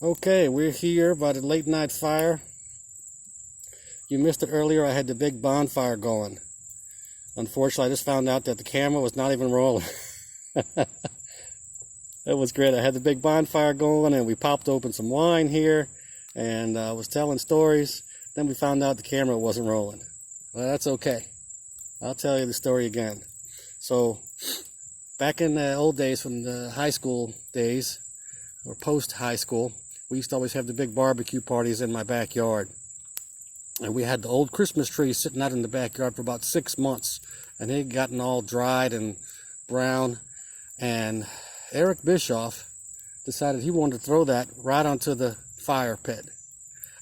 Okay, we're here by the late night fire. You missed it earlier. I had the big bonfire going. Unfortunately, I just found out that the camera was not even rolling. It was great. I had the big bonfire going and we popped open some wine here and I was telling stories. Then we found out the camera wasn't rolling. Well, that's okay. I'll tell you the story again. So, back in the old days, from the high school days, or post-high school, we used to always have the big barbecue parties in my backyard. And we had the old Christmas tree sitting out in the backyard for about 6 months. And it had gotten all dried and brown. And Eric Bischoff decided he wanted to throw that right onto the fire pit.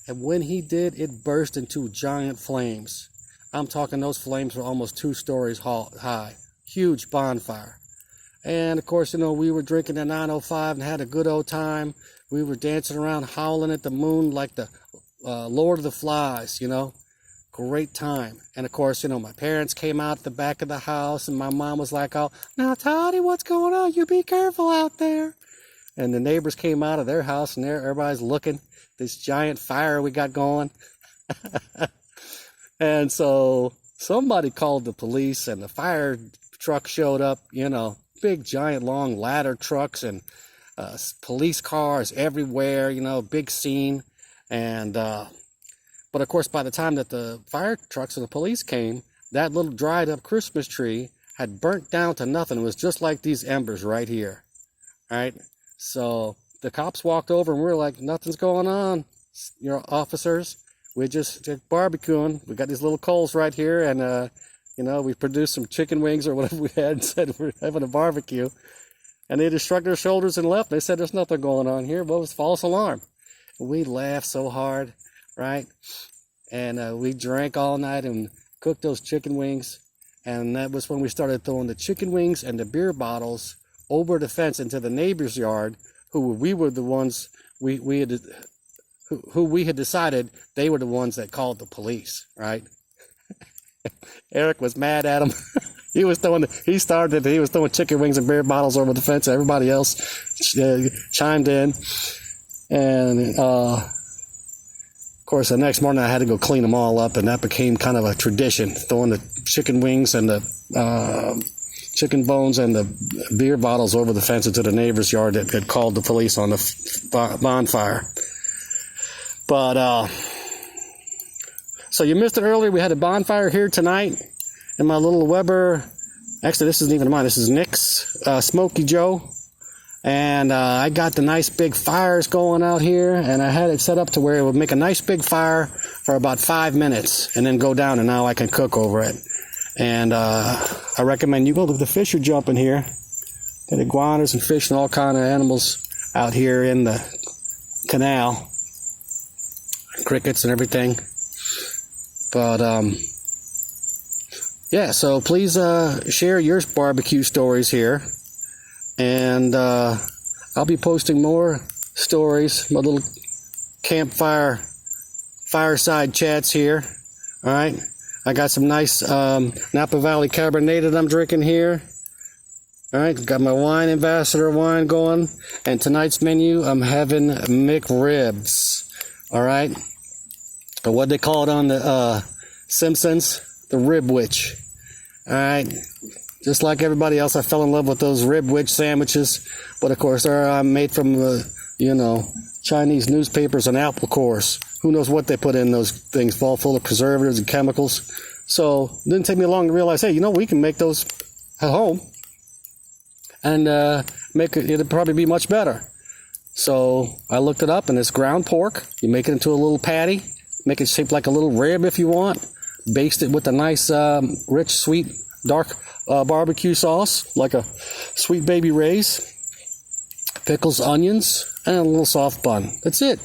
And when he did, it burst into giant flames. I'm talking those flames were almost 2 stories high. Huge bonfire. And of course, we were drinking the 905 and had a good old time. We were dancing around, howling at the moon like the Lord of the Flies, Great time. And of course, my parents came out the back of the house and my mom was like, "Oh, now Toddy, what's going on? You be careful out there." And the neighbors came out of their house and everybody's looking. This giant fire we got going. And so somebody called the police and the fire truck showed up, big giant long ladder trucks and police cars everywhere, big scene. And but of course, by the time that the fire trucks and the police came, that little dried up Christmas tree had burnt down to nothing. It was just like these embers right here. All right. So the cops walked over and we were like, "Nothing's going on, officers. We're just barbecuing. We got these little coals right here, and we produced some chicken wings or whatever we had and said we're having a barbecue." And they just shrugged their shoulders and left. They said, "There's nothing going on here." Well, it was false alarm. We laughed so hard, right? And we drank all night and cooked those chicken wings. And that was when we started throwing the chicken wings and the beer bottles over the fence into the neighbor's yard, who we were the ones we had decided they were the ones that called the police, right? Eric was mad at him. He was throwing chicken wings and beer bottles over the fence. Everybody else chimed in. And, of course, the next morning I had to go clean them all up, and that became kind of a tradition, throwing the chicken wings and the chicken bones and the beer bottles over the fence into the neighbor's yard that had called the police on the bonfire. But, so you missed it earlier. We had a bonfire here tonight in my little Weber. Actually, this isn't even mine. This is Nick's Smoky Joe. And I got the nice big fires going out here. And I had it set up to where it would make a nice big fire for about 5 minutes and then go down. And now I can cook over it. And I recommend you go look. The fish are jumping here. Got iguanas and fish and all kind of animals out here in the canal. Crickets and everything. But yeah, so please share your barbecue stories here, and I'll be posting more stories, my little campfire fireside chats here. All right, I got some nice Napa Valley Cabernet that I'm drinking here. All right, got my wine ambassador wine going, and tonight's menu I'm having McRibs. All right. Or what they call it on the Simpsons, the Rib Witch. All right, just like everybody else, I fell in love with those Rib Witch sandwiches. But of course, they're made from Chinese newspapers and apple cores. Who knows what they put in those things? All full of preservatives and chemicals. So it didn't take me long to realize, hey, we can make those at home, and make it. It'd probably be much better. So I looked it up, and it's ground pork. You make it into a little patty. Make it shaped like a little rib if you want. Baste it with a nice, rich, sweet, dark barbecue sauce, like a Sweet Baby Ray's. Pickles, onions, and a little soft bun. That's it.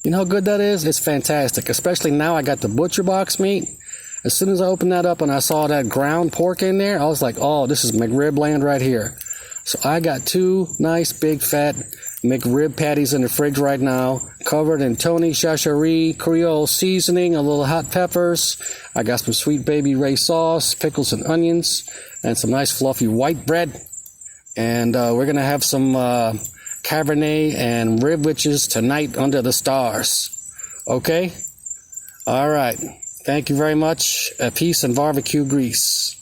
You know how good that is? It's fantastic. Especially now I got the butcher box meat. As soon as I opened that up and I saw that ground pork in there, I was like, oh, this is McRib land right here. So I got 2 nice, big, fat McRib patties in the fridge right now, covered in Tony Chachere Creole seasoning, a little hot peppers. I got some Sweet Baby Ray sauce, pickles and onions, and some nice fluffy white bread. And we're going to have some Cabernet and ribwiches tonight under the stars. Okay? All right. Thank you very much. Peace and barbecue grease.